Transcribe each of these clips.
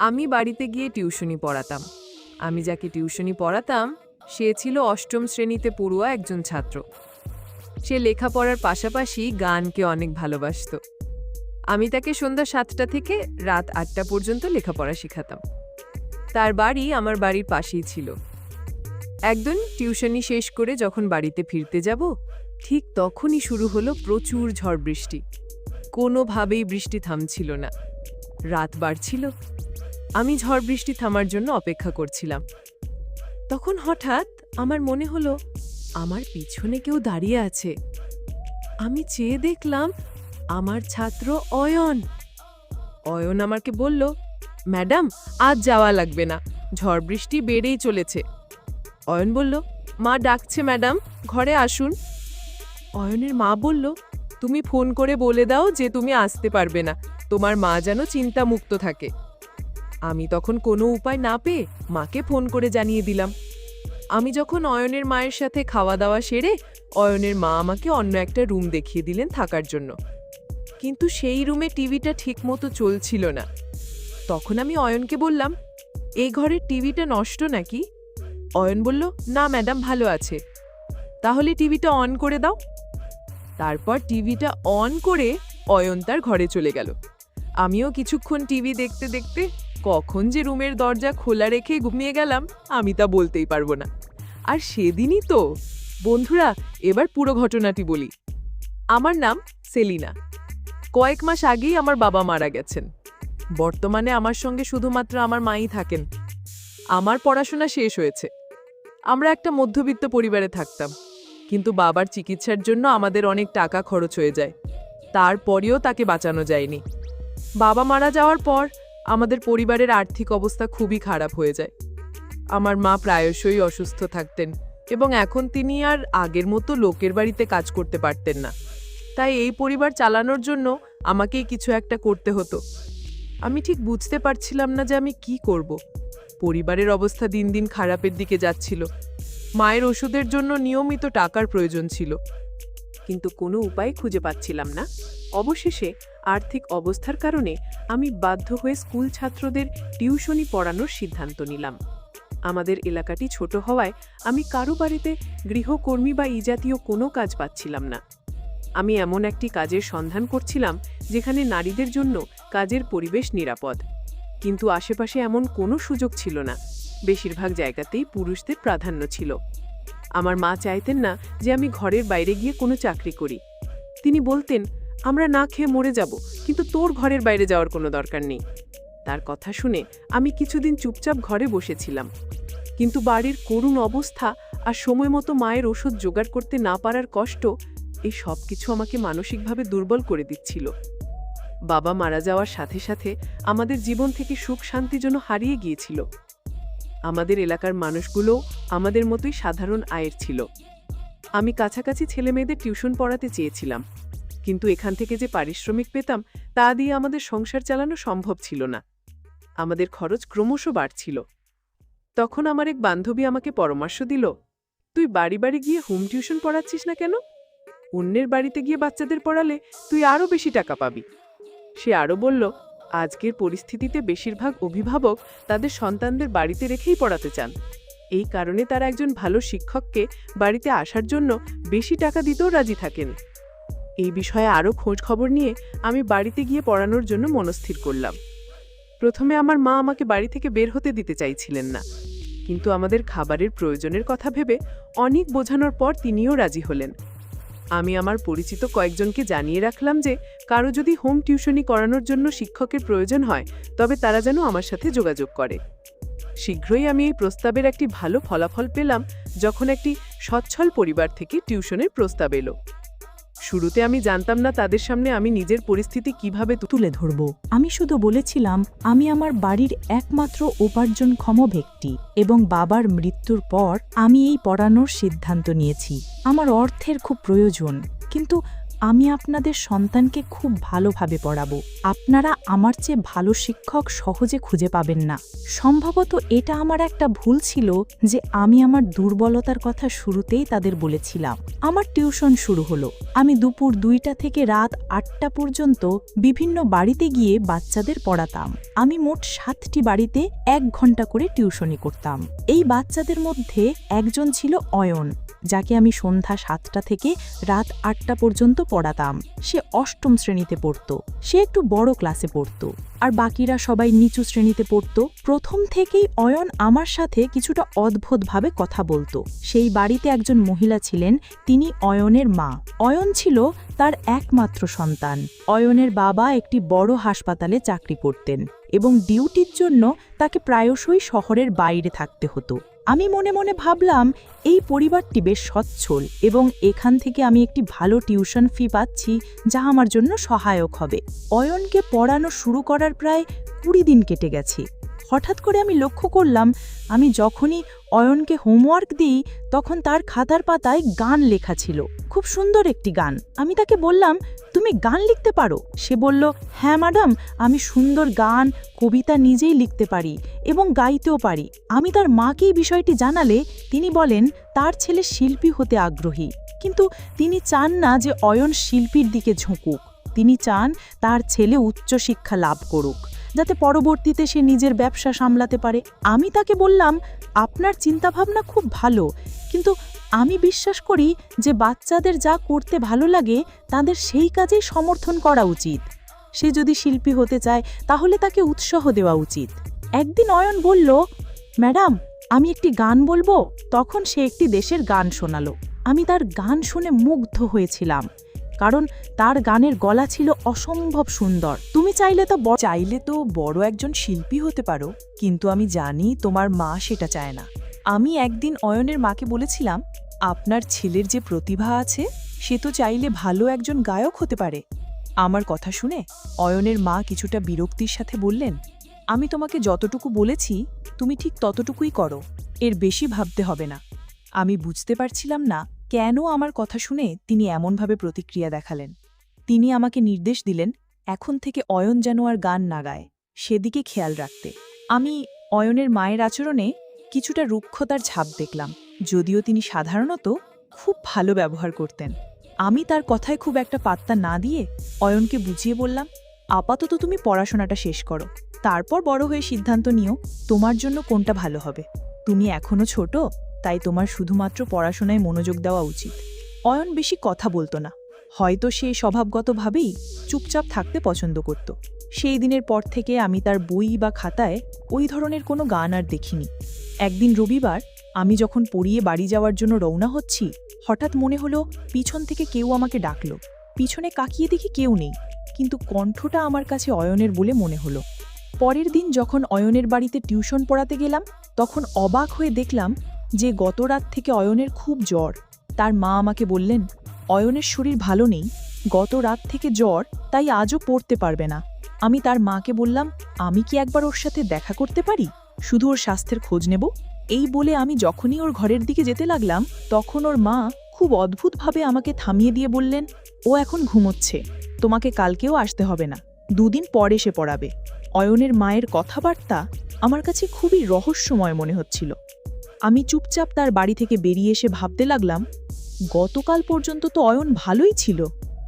আমি বাড়িতে গিয়ে টিউশনি পড়াতাম। আমি যাকে টিউশনি পড়াতাম সে ছিল অষ্টম শ্রেণীতে পড়ুয়া একজন ছাত্র। সে লেখাপড়ার পাশাপাশি গানকে অনেক ভালোবাসত। আমি তাকে সন্ধ্যা 7টা থেকে রাত 8টা পর্যন্ত লেখাপড়া শেখাতাম। তার বাড়ি আমার বাড়ির পাশেই ছিল। একদিন টিউশনি শেষ করে যখন বাড়িতে ফিরতে যাব, ঠিক তখনই শুরু হলো প্রচুর ঝড় বৃষ্টি। কোনোভাবেই বৃষ্টি থামছিল না। রাত বাড়ছিল। আমি ঝড় বৃষ্টি থামার জন্য অপেক্ষা করছিলাম। তখন হঠাৎ আমার মনে হলো আমার পিছনে কেউ দাঁড়িয়ে আছে। আমি চেয়ে দেখলাম আমার ছাত্র অয়ন। অয়ন আমাকে বলল, ম্যাডাম, আজ যাওয়া লাগবে না, ঝড় বৃষ্টি বেড়েই চলেছে। অয়ন বলল, মা ডাকছে ম্যাডাম, ঘরে আসুন। অয়নের মা বলল, তুমি ফোন করে বলে দাও যে তুমি আসতে পারবে না, তোমার মা যেন চিন্তামুক্ত থাকে। আমি তখন কোনো উপায় না পেয়ে মাকে ফোন করে জানিয়ে দিলাম। আমি যখন অয়নের মায়ের সাথে খাওয়া দাওয়া সেরে, অয়নের মা আমাকে অন্য একটা রুম দেখিয়ে দিলেন থাকার জন্য। কিন্তু সেই রুমে টিভিটা ঠিকমতো চলছিল না। তখন আমি অয়নকে বললাম, এই ঘরের টিভিটা নষ্ট নাকি? অয়ন বলল, না ম্যাডাম, ভালো আছে। তাহলে টিভিটা অন করে দাও। তারপর টিভিটা অন করে অয়ন তার ঘরে চলে গেল। আমিও কিছুক্ষণ টিভি দেখতে দেখতে কখন যে রুমের দরজা খোলা রেখে ঘুমিয়ে গেলাম আমি তা বলতেই পারবো না। আর সেদিনই তো। বন্ধুরা, এবার পুরো ঘটনাটি বলি। আমার নাম সেলিনা। কয়েক মাস আগেই আমার বাবা মারা গেছেন। বর্তমানে আমার সঙ্গে শুধুমাত্র আমার মাই থাকেন। আমার পড়াশোনা শেষ হয়েছে। আমরা একটা মধ্যবিত্ত পরিবারে থাকতাম, কিন্তু বাবার চিকিৎসার জন্য আমাদের অনেক টাকা খরচ হয়ে যায়। তারপরেও তাকে বাঁচানো যায়নি। বাবা মারা যাওয়ার পর আমাদের পরিবারের আর্থিক অবস্থা খুবই খারাপ হয়ে যায়। আমার মা প্রায়শই অসুস্থ থাকতেন এবং এখন তিনি আর আগের মতো লোকের বাড়িতে কাজ করতে পারতেন না। তাই এই পরিবার চালানোর জন্য আমাকেই কিছু একটা করতে হতো। আমি ঠিক বুঝতে পারছিলাম না যে আমি কি করব। পরিবারের অবস্থা দিন দিন খারাপের দিকে যাচ্ছিল। মায়ের ওষুধের জন্য নিয়মিত টাকার প্রয়োজন ছিল, কিন্তু কোনো উপায় খুঁজে পাচ্ছিলাম না। অবশেষে আর্থিক অবস্থার কারণে আমি বাধ্য হয়ে স্কুল ছাত্রদের টিউশনি পড়ানোর সিদ্ধান্ত নিলাম। আমাদের এলাকাটি ছোট হওয়ায় আমি কারো বাড়িতে গৃহকর্মী বা এই জাতীয় কোনো কাজ পাচ্ছিলাম না। আমি এমন একটি কাজের সন্ধান করছিলাম যেখানে নারীদের জন্য কাজের পরিবেশ নিরাপদ, কিন্তু আশেপাশে এমন কোনো সুযোগ ছিল না। বেশিরভাগ জায়গাতেই পুরুষদের প্রাধান্য ছিল। আমার মা চাইতেন না যে আমি ঘরের বাইরে গিয়ে কোনো চাকরি করি। তিনি বলতেন, আমরা না খেয়ে মরে যাব, কিন্তু তোর ঘরের বাইরে যাওয়ার কোনো দরকার নেই। তার কথা শুনে আমি কিছুদিন চুপচাপ ঘরে বসেছিলাম, কিন্তু বাড়ির করুণ অবস্থা আর সময় মতো মায়ের ওষুধ জোগাড় করতে না পারার কষ্ট, এই সব কিছু আমাকে মানসিকভাবে দুর্বল করে দিচ্ছিল। বাবা মারা যাওয়ার সাথে সাথে আমাদের জীবন থেকে সুখ শান্তি যেন হারিয়ে গিয়েছিল। আমাদের এলাকার মানুষগুলো আমাদের মতোই সাধারণ আয়ের ছিল। আমি কাছাকাছি ছেলেমেয়েদের টিউশন পড়াতে চেয়েছিলাম, কিন্তু এখান থেকে যে পারিশ্রমিক পেতাম তা দিয়ে আমাদের সংসার চালানো সম্ভব ছিল না। আমাদের খরচ ক্রমশ বাড়ছিল। তখন আমার এক বান্ধবী আমাকে পরামর্শ দিল, তুই বাড়ি বাড়ি গিয়ে হোম টিউশন পড়াচ্ছিস না কেন? অন্যের বাড়িতে গিয়ে বাচ্চাদের পড়ালে তুই আরও বেশি টাকা পাবি। সে আরও বলল, আজকের পরিস্থিতিতে বেশিরভাগ অভিভাবক তাদের সন্তানদের বাড়িতে রেখেই পড়াতে চান। এই কারণে তারা একজন ভালো শিক্ষককে বাড়িতে আসার জন্য বেশি টাকা দিতেও রাজি থাকেন। এই বিষয়ে আরও খোঁজ খবর নিয়ে আমি বাড়িতে গিয়ে পড়ানোর জন্য মনস্থির করলাম। প্রথমে আমার মা আমাকে বাড়ি থেকে বের হতে দিতে চাইছিলেন না, কিন্তু আমাদের খাবারের প্রয়োজনের কথা ভেবে অনেক বোঝানোর পর তিনিও রাজি হলেন। আমি আমার পরিচিত কয়েকজনকে জানিয়ে রাখলাম যে কারো যদি হোম টিউশনি করানোর জন্য শিক্ষকের প্রয়োজন হয় তবে তারা যেন আমার সাথে যোগাযোগ করে। শীঘ্রই আমি এই প্রস্তাবের একটি ভালো ফলাফল পেলাম যখন একটি সচ্ছল পরিবার থেকে টিউশনের প্রস্তাব এলো। শুরুতে আমি জানতাম না তাদের সামনে আমি নিজের পরিস্থিতি কিভাবে তুলে ধরব। আমি শুধু বলেছিলাম আমি আমার বাড়ির একমাত্র উপার্জনক্ষম ব্যক্তি এবং বাবার মৃত্যুর পর আমি এই পড়ানোর সিদ্ধান্ত নিয়েছি। আমার অর্থের খুব প্রয়োজন, কিন্তু আমি আপনাদের সন্তানকে খুব ভালোভাবে পড়াবো। আপনারা আমার চেয়ে ভালো শিক্ষক সহজে খুঁজে পাবেন না। সম্ভবত এটা আমার একটা ভুল ছিল যে আমি আমার দুর্বলতার কথা শুরুতেই তাদের বলেছিলাম। আমার টিউশন শুরু হলো। আমি দুপুর 2টা থেকে রাত 8টা পর্যন্ত বিভিন্ন বাড়িতে গিয়ে বাচ্চাদের পড়াতাম। আমি মোট 7টি বাড়িতে 1 ঘন্টা করে টিউশনি করতাম। এই বাচ্চাদের মধ্যে একজন ছিল অয়ন, যাকে আমি সন্ধ্যা 7টা থেকে রাত 8টা পর্যন্ত পড়াতাম। সে 8ম শ্রেণীতে পড়ত। সে একটু বড় ক্লাসে পড়ত, আর বাকিরা সবাই নিচু শ্রেণীতে পড়ত। প্রথম থেকেই অয়ন আমার সাথে কিছুটা অদ্ভুতভাবে কথা বলতো। সেই বাড়িতে একজন মহিলা ছিলেন, তিনি অয়নের মা। অয়ন ছিল তার একমাত্র সন্তান। অয়নের বাবা একটি বড় হাসপাতালে চাকরি করতেন এবং ডিউটির জন্য তাকে প্রায়শই শহরের বাইরে থাকতে হতো। আমি মনে মনে ভাবলাম, এই পরিবারটি বেশ সচ্ছল এবং এখান থেকে আমি একটি ভালো টিউশন ফি পাচ্ছি, যা আমার জন্য সহায়ক হবে। অয়নকে পড়ানো শুরু করার প্রায় 20 দিন কেটে গেছে। হঠাৎ করে আমি লক্ষ্য করলাম, আমি যখনই অয়নকে হোমওয়ার্ক দিই তখন তার খাতার পাতায় গান লেখা ছিল। খুব সুন্দর একটি গান। আমি তাকে বললাম, তুমি গান লিখতে পারো? সে বলল, হ্যাঁ ম্যাডাম, আমি সুন্দর গান, কবিতা নিজেই লিখতে পারি এবং গাইতেও পারি। আমি তার মাকে এই বিষয়টি জানালে তিনি বলেন তার ছেলে শিল্পী হতে আগ্রহী, কিন্তু তিনি চান না যে অয়ন শিল্পীর দিকে ঝুঁকুক। তিনি চান তার ছেলে উচ্চশিক্ষা লাভ করুক, যাতে পরবর্তীতে সে নিজের ব্যবসা সামলাতে পারে। আমি তাকে বললাম, আপনার চিন্তাভাবনা খুব ভালো, কিন্তু আমি বিশ্বাস করি যে বাচ্চাদের যা করতে ভালো লাগে তাদের সেই কাজেই সমর্থন করা উচিত। সে যদি শিল্পী হতে চায় তাহলে তাকে উৎসাহ দেওয়া উচিত। একদিন অয়ন বলল, ম্যাডাম, আমি একটি গান বলবো। তখন সে একটি দেশের গান শোনালো। আমি তার গান শুনে মুগ্ধ হয়েছিলাম, কারণ তার গানের গলা ছিল অসম্ভব সুন্দর। তুমি চাইলে তো বড় একজন শিল্পী হতে পারো, কিন্তু আমি জানি তোমার মা সেটা চায় না। আমি একদিন অয়নের মাকে বলেছিলাম, আপনার ছেলের যে প্রতিভা আছে সে তো চাইলে ভালো একজন গায়ক হতে পারে। আমার কথা শুনে অয়নের মা কিছুটা বিরক্তির সাথে বললেন, আমি তোমাকে যতটুকু বলেছি তুমি ঠিক ততটুকুই করো, এর বেশি ভাবতে হবে না। আমি বুঝতে পারছিলাম না কেন আমার কথা শুনে তিনি এমনভাবে প্রতিক্রিয়া দেখালেন। তিনি আমাকে নির্দেশ দিলেন, এখন থেকে অয়ন যেন আর গান না গায়, সেদিকে খেয়াল রাখতে। আমি অয়নের মায়ের আচরণে কিছুটা রুক্ষতার ছাপ দেখলাম, যদিও তিনি সাধারণত খুব ভালো ব্যবহার করতেন। আমি তার কথায় খুব একটা পাত্তা না দিয়ে অয়নকে বুঝিয়ে বললাম, আপাতত তুমি পড়াশোনাটা শেষ করো, তারপর বড় হয়ে সিদ্ধান্ত নিও তোমার জন্য কোনটা ভালো হবে। তুমি এখনো ছোট, তাই তোমার শুধুমাত্র পড়াশোনায় মনোযোগ দেওয়া উচিত। অয়ন বেশি কথা বলতো না, হয়তো সে স্বভাবগতভাবেই চুপচাপ থাকতে পছন্দ করত। সেই দিনের পর থেকে আমি তার বই বা খাতায় ওই ধরনের কোনো গান আর দেখিনি। একদিন রবিবার আমি যখন পড়িয়ে বাড়ি যাওয়ার জন্য রওনা হচ্ছি, হঠাৎ মনে হলো পিছন থেকে কেউ আমাকে ডাকলো। পিছনে কাকিয়ে দেখি কেউ নেই, কিন্তু কণ্ঠটা আমার কাছে অয়নের বলে মনে হলো। পরের দিন যখন অয়নের বাড়িতে টিউশন পড়াতে গেলাম, তখন অবাক হয়ে দেখলাম যে গত রাত থেকে অয়নের খুব জ্বর। তার মা আমাকে বললেন, অয়নের শরীর ভালো নেই, গত রাত থেকে জ্বর, তাই আজও পড়তে পারবে না। আমি তার মাকে বললাম, আমি কি একবার ওর সাথে দেখা করতে পারি, শুধু ওর স্বাস্থ্যের খোঁজ নেব। এই বলে আমি যখনই ওর ঘরের দিকে যেতে লাগলাম, তখন ওর মা খুব অদ্ভুতভাবে আমাকে থামিয়ে দিয়ে বললেন, ও এখন ঘুমোচ্ছে, তোমাকে কালকেও আসতে হবে না, 2 দিন পর এসে পড়াবে। অয়নের মায়ের কথাবার্তা আমার কাছে খুবই রহস্যময় মনে হচ্ছিল। আমি চুপচাপ তার বাড়ি থেকে বেরিয়ে এসে ভাবতে লাগলাম, গতকাল পর্যন্ত তো অয়ন ভালোই ছিল,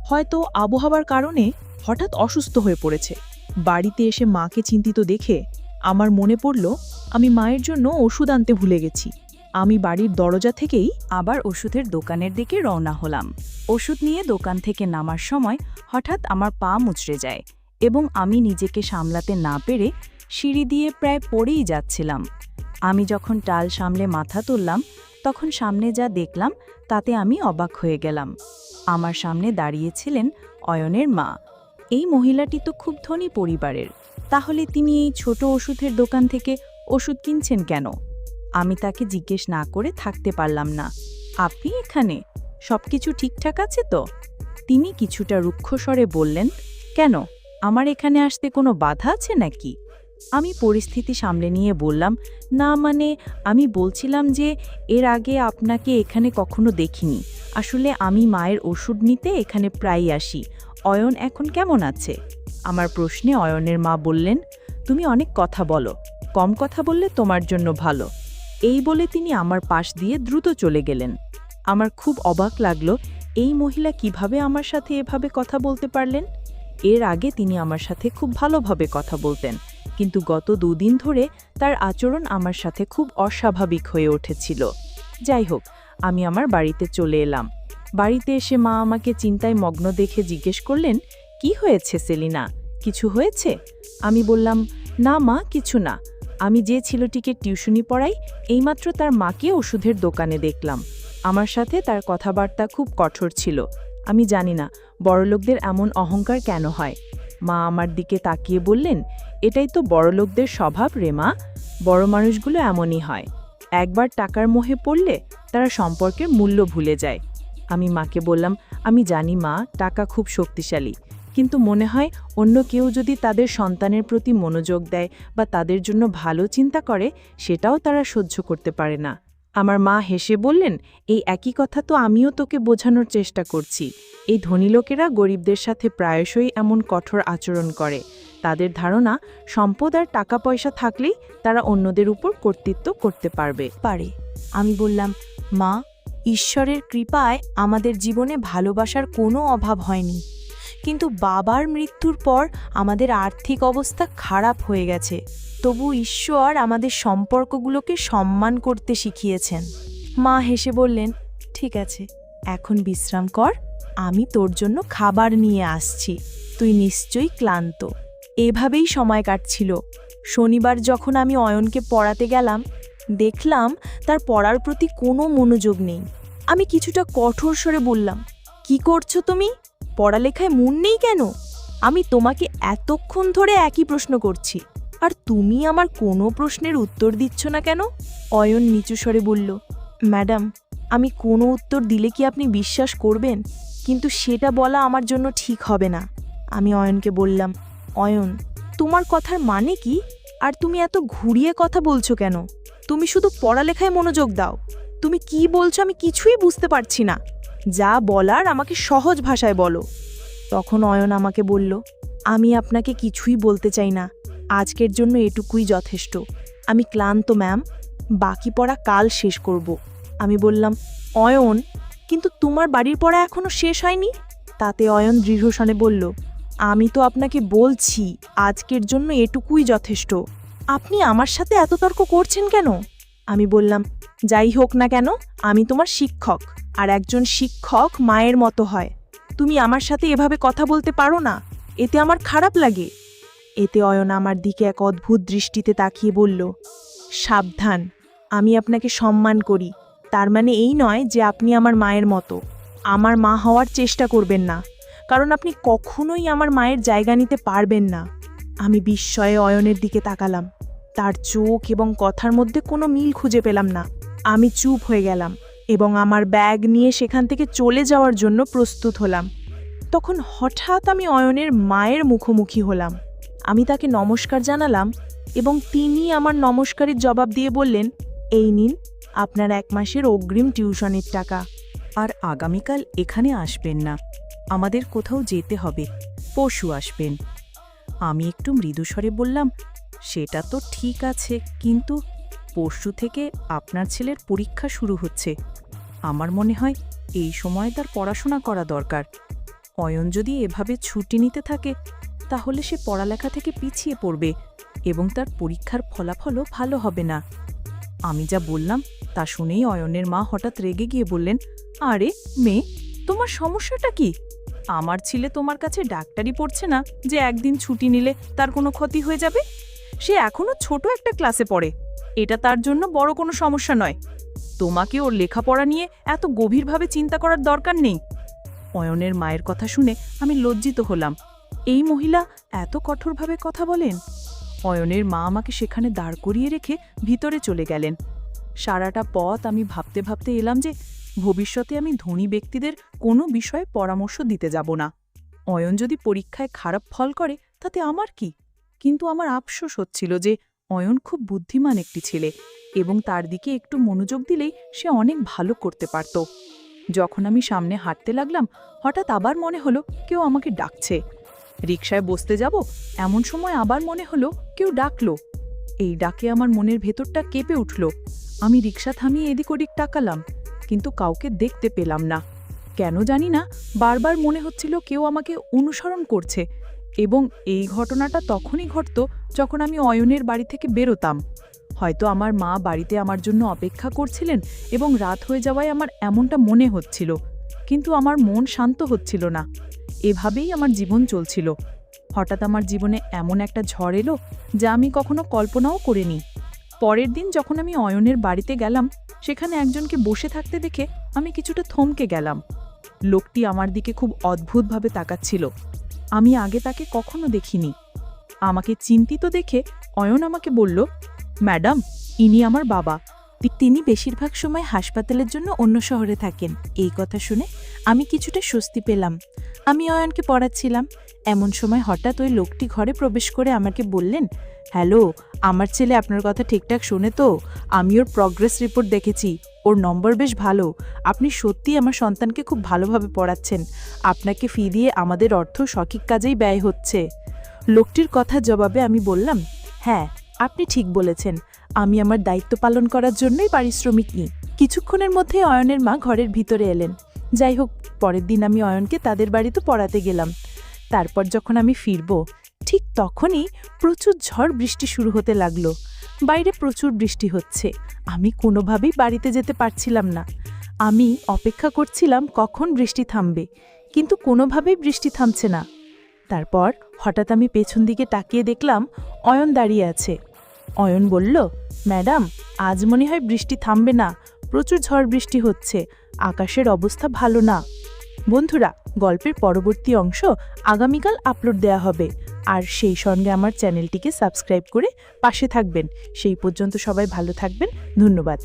হয়তো আবহাওয়ার কারণে হঠাৎ অসুস্থ হয়ে পড়েছে। বাড়িতে এসে মাকে চিন্তিত দেখে আমার মনে পড়ল আমি মায়ের জন্য ওষুধ আনতে ভুলে গেছি। আমি বাড়ির দরজা থেকেই আবার ওষুধের দোকানের দিকে রওনা হলাম। ওষুধ নিয়ে দোকান থেকে নামার সময় হঠাৎ আমার পা মুচড়ে যায় এবং আমি নিজেকে সামলাতে না পেরে সিঁড়ি দিয়ে প্রায় পড়েই যাচ্ছিলাম। আমি যখন টাল সামলে মাথা তুললাম, তখন সামনে যা দেখলাম তাতে আমি অবাক হয়ে গেলাম। আমার সামনে দাঁড়িয়েছিলেন অয়নের মা। এই মহিলাটি তো খুব ধনী পরিবারের, তাহলে তিনি এই ছোট ওষুধের দোকান থেকে ওষুধ কিনছেন কেন? আমি তাকে জিজ্ঞেস না করে থাকতে পারলাম না, আপনি এখানে, সবকিছু ঠিকঠাক আছে তো? তিনি কিছুটা রুক্ষ স্বরে বললেন, কেন, আমার এখানে আসতে কোনো বাধা আছে নাকি? আমি পরিস্থিতি সামলে নিয়ে বললাম, না মানে আমি বলছিলাম যে এর আগে আপনাকে এখানে কখনো দেখিনি। আসলে আমি মায়ের ওষুধ নিতে এখানে প্রায়ই আসি। অয়ন এখন কেমন আছে? আমার প্রশ্নে অয়নের মা বললেন, তুমি অনেক কথা বলো, কম কথা বললে তোমার জন্য ভালো। এই বলে তিনি আমার পাশ দিয়ে দ্রুত চলে গেলেন। আমার খুব অবাক লাগলো, এই মহিলা কিভাবে আমার সাথে এভাবে কথা বলতে পারলেন। এর আগে তিনি আমার সাথে খুব ভালোভাবে কথা বলতেন, কিন্তু গত 2 দিন ধরে তার আচরণ আমার সাথে খুব অস্বাভাবিক হয়ে উঠেছিল। যাই হোক, আমি আমার বাড়িতে চলে এলাম। বাড়িতে এসে মা আমাকে চিন্তায় মগ্ন দেখে জিজ্ঞেস করলেন, কি হয়েছে সেলিনা, কিছু হয়েছে? আমি বললাম, না মা, কিছু না। আমি যে ছেলেটিকে টিউশনি পড়াই, এইমাত্র তার মাকে ওষুধের দোকানে দেখলাম। আমার সাথে তার কথাবার্তা খুব কঠোর ছিল। আমি জানি না বড়লোকদের এমন অহংকার কেন হয়। মা আমার দিকে তাকিয়ে বললেন, এটাই তো বড়লোকদের স্বভাব রে মা, বড় মানুষগুলো এমনই হয়। একবার টাকার মোহে পড়লে তারা সম্পর্কের মূল্য ভুলে যায়। আমি মাকে বললাম, আমি জানি মা, টাকা খুব শক্তিশালী, কিন্তু মনে হয় অন্য কেউ যদি তাদের সন্তানের প্রতি মনোযোগ দেয় বা তাদের জন্য ভালো চিন্তা করে, সেটাও তারা সহ্য করতে পারে না। আমার মা হেসে বললেন, এই একই কথা তো আমিও তোকে বোঝানোর চেষ্টা করছি। এই ধনী লোকেরা গরিবদের সাথে প্রায়শই এমন কঠোর আচরণ করে। তাদের ধারণা সম্পদ আর টাকা পয়সা থাকলেই তারা অন্যদের উপর কর্তৃত্ব করতে পারবে। আমি বললাম, মা, ঈশ্বরের কৃপায় আমাদের জীবনে ভালোবাসার কোনো অভাব হয়নি, কিন্তু বাবার মৃত্যুর পর আমাদের আর্থিক অবস্থা খারাপ হয়ে গেছে। তবু ঈশ্বর আমাদের সম্পর্কগুলোকে সম্মান করতে শিখিয়েছেন। মা হেসে বললেন, ঠিক আছে, এখন বিশ্রাম কর, আমি তোর জন্য খাবার নিয়ে আসছি, তুই নিশ্চয়ই ক্লান্ত। এভাবেই সময় কাটছিল। শনিবার যখন আমি অয়নকে পড়াতে গেলাম, দেখলাম তার পড়ার প্রতি কোনো মনোযোগ নেই। আমি কিছুটা কঠোর স্বরে বললাম, কি করছো তুমি? পড়ালেখায় মন নেই কেন? আমি তোমাকে এতক্ষণ ধরে একই প্রশ্ন করছি, আর তুমি আমার কোনো প্রশ্নের উত্তর দিচ্ছ না কেন? অয়ন নিচু স্বরে বলল, ম্যাডাম, আমি কোনো উত্তর দিলে কি আপনি বিশ্বাস করবেন? কিন্তু সেটা বলা আমার জন্য ঠিক হবে না। আমি অয়নকে বললাম, অয়ন, তোমার কথার মানে কি? আর তুমি এত ঘুরিয়ে কথা বলছো কেন? তুমি শুধু পড়ালেখায় মনোযোগ দাও। তুমি কি বলছো আমি কিছুই বুঝতে পারছি না। যা বলার আমাকে সহজ ভাষায় বলো। তখন অয়ন আমাকে বলল, আমি আপনাকে কিছুই বলতে চাই না, আজকের জন্য এটুকুই যথেষ্ট। আমি ক্লান্ত ম্যাম, বাকি পড়া কাল শেষ করব। আমি বললাম, অয়ন, কিন্তু তোমার বাড়ির পড়া এখনো শেষ হয়নি। তাতে অয়ন দৃঢ়স্বরে বলল, আমি তো আপনাকে বলছি আজকের জন্য এটুকুই যথেষ্ট। আপনি আমার সাথে এত তর্ক করছেন কেন? আমি বললাম, যাই হোক না কেন, আমি তোমার শিক্ষক, আর একজন শিক্ষক মায়ের মতো হয়। তুমি আমার সাথে এভাবে কথা বলতে পারো না, এতে আমার খারাপ লাগে। এতে অয়ন আমার দিকে এক অদ্ভুত দৃষ্টিতে তাকিয়ে বলল, সাবধান, আমি আপনাকে সম্মান করি, তার মানে এই নয় যে আপনি আমার মায়ের মতো। আমার মা হওয়ার চেষ্টা করবেন না, কারণ আপনি কখনোই আমার মায়ের জায়গা নিতে পারবেন না। আমি বিস্ময়ে অয়নের দিকে তাকালাম। তার চোখ এবং কথার মধ্যে কোনো মিল খুঁজে পেলাম না। আমি চুপ হয়ে গেলাম এবং আমার ব্যাগ নিয়ে সেখান থেকে চলে যাওয়ার জন্য প্রস্তুত হলাম। তখন হঠাৎ আমি অয়নের মায়ের মুখোমুখি হলাম। আমি তাকে নমস্কার জানালাম এবং তিনি আমার নমস্কারের জবাব দিয়ে বললেন, এই নিন আপনার 1 মাসের অগ্রিম টিউশনের টাকা। আর আগামীকাল এখানে আসবেন না, আমাদের কোথাও যেতে হবে, পরশু আসবেন। আমি একটু মৃদুস্বরে বললাম, সেটা তো ঠিক আছে, কিন্তু পরশু থেকে আপনার ছেলের পরীক্ষা শুরু হচ্ছে। আমার মনে হয় এই সময় তার পড়াশোনা করা দরকার। অয়ন যদি এভাবে ছুটি নিতে থাকে, তাহলে সে পড়ালেখা থেকে পিছিয়ে পড়বে এবং তার পরীক্ষার ফলাফলও ভালো হবে না। আমি যা বললাম তা শুনেই অয়নের মা হঠাৎ রেগে গিয়ে বললেন, আরে মেয়ে, তোমার সমস্যাটা কি? আমার ছেলে তোমার কাছে ডাক্তারি পড়ছে না যে একদিন ছুটি নিলে তার কোনো ক্ষতি হয়ে যাবে। সে এখনো ছোট একটা ক্লাসে পড়ে, এটা তার জন্য বড় কোনো সমস্যা নয়। তোমাকে ওর লেখাপড়া নিয়ে এত গভীরভাবে চিন্তা করার দরকার নেই। অয়নের মায়ের কথা শুনে আমি লজ্জিত হলাম। এই মহিলা এত কঠোরভাবে কথা বলেন? অয়নের মা আমাকে সেখানে দাঁড় করিয়ে রেখে ভিতরে চলে গেলেন। সারাটা পথ আমি ভাবতে ভাবতে এলাম যে ভবিষ্যতে আমি ধনী ব্যক্তিদের কোনো বিষয়ে পরামর্শ দিতে যাব না। অয়ন যদি পরীক্ষায় খারাপ ফল করে তাতে আমার কি? কিন্তু আমার আফসোস হচ্ছিল যে অয়ন খুব বুদ্ধিমান একটি ছেলে এবং তার দিকে একটু মনোযোগ দিলেই সে অনেক ভালো করতে পারত। যখন আমি সামনে হাঁটতে লাগলাম, হঠাৎ আবার মনে হলো কেউ আমাকে ডাকছে। রিকশায় বসতে যাব এমন সময় আবার মনে হলো কেউ ডাকলো। এই ডাকে আমার মনের ভেতরটা কেঁপে উঠল। আমি রিকশা থামিয়ে এদিক ওদিক তাকালাম, কিন্তু কাউকে দেখতে পেলাম না। কেন জানি না, বারবার মনে হচ্ছিল কেউ আমাকে অনুসরণ করছে। এবং এই ঘটনাটা তখনই ঘটত যখন আমি অয়নের বাড়ি থেকে বেরোতাম। হয়তো আমার মা বাড়িতে আমার জন্য অপেক্ষা করছিলেন এবং রাত হয়ে যাওয়ায় আমার এমনটা মনে হচ্ছিল, কিন্তু আমার মন শান্ত হচ্ছিল না। এভাবেই আমার জীবন চলছিল। হঠাৎ আমার জীবনে এমন একটা ঝড় এলো যা আমি কখনো কল্পনাও করিনি। পরের দিন যখন আমি অয়নের বাড়িতে গেলাম, সেখানে একজনকে বসে থাকতে দেখে আমি কিছুটা থমকে গেলাম। লোকটি আমার দিকে খুব অদ্ভুতভাবে তাকাচ্ছিল। আমি আগে তাকে কখনো দেখিনি। আমাকে চিন্তিত দেখে অয়ন আমাকে বলল, ম্যাডাম, ইনি আমার বাবা। তিনি বেশিরভাগ সময় হাসপাতালের জন্য অন্য শহরে থাকেন। এই কথা শুনে আমি কিছুটা স্বস্তি পেলাম। আমি অয়নকে পড়াচ্ছিলাম, এমন সময় হঠাৎ ওই লোকটি ঘরে প্রবেশ করে আমাকে বললেন, হ্যালো, আমার ছেলে আপনার কথা ঠিকঠাক শুনে তো? আমি ওর প্রগ্রেস রিপোর্ট দেখেছি, ওর নম্বর বেশ ভালো। আপনি সত্যিই আমার সন্তানকে খুব ভালোভাবে পড়াচ্ছেন। আপনাকে ফি দিয়ে আমাদের অর্থ সঠিক কাজেই ব্যয় হচ্ছে। লোকটির কথার জবাবে আমি বললাম, হ্যাঁ, আপনি ঠিক বলেছেন। আমি আমার দায়িত্ব পালন করার জন্যই পারিশ্রমিক নিই। কিছুক্ষণের মধ্যে অয়নের মা ঘরের ভিতরে এলেন। যাই হোক, পরের দিন আমি অয়নকে তাদের বাড়িতে পড়াতে গেলাম। তারপর যখন আমি ফিরব, ঠিক তখনই প্রচুর ঝড় বৃষ্টি শুরু হতে লাগলো। বাইরে প্রচুর বৃষ্টি হচ্ছে। আমি কোনোভাবেই বাড়িতে যেতে পারছিলাম না। আমি অপেক্ষা করছিলাম কখন বৃষ্টি থামবে, কিন্তু কোনোভাবেই বৃষ্টি থামছে না। তারপর হঠাৎ আমি পেছন দিকে তাকিয়ে দেখলাম অয়ন দাঁড়িয়ে আছে। অয়ন বলল, ম্যাডাম, আজ মনে হয় বৃষ্টি থামবে না। প্রচুর ঝড় বৃষ্টি হচ্ছে, আকাশের অবস্থা ভালো না। বন্ধুরা, গল্পের পরবর্তী অংশ আগামীকাল আপলোড দেওয়া হবে। আর সেই সঙ্গে আমার চ্যানেলটিকে সাবস্ক্রাইব করে পাশে থাকবেন। সেই পর্যন্ত সবাই ভালো থাকবেন। ধন্যবাদ।